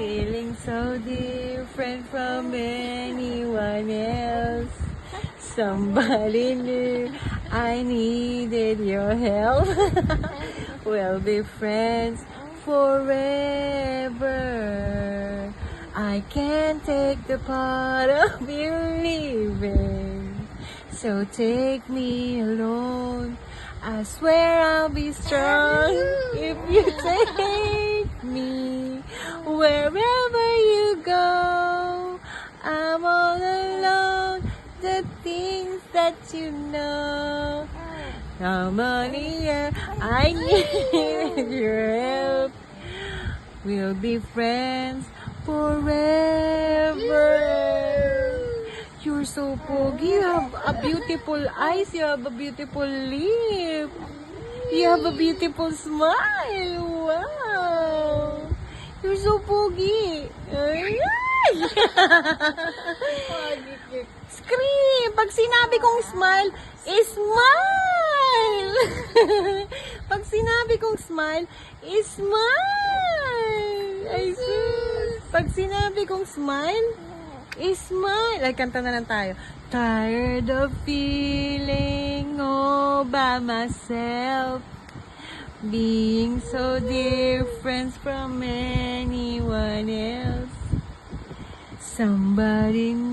feeling so different from anyone else. Somebody knew I needed your help. We'll be friends forever. I can't take the part of you leaving. So take me alone. I swear I'll be strong if you take me wherever you go. I'm all alone. The things that you know. Come on here, I need your help. We'll be friends forever. You're so pogi. You have a beautiful eyes. You have a beautiful lip. You have a beautiful smile. Wow. You're so pogi. Ay! Scream! Pag sinabi kong smile, smile! Pag sinabi kong smile, smile! Ay, sus! Pag sinabi kong smile, smile! Ay, kanta na lang tayo. Tired of feeling all by myself, being so different from anyone else. Somebody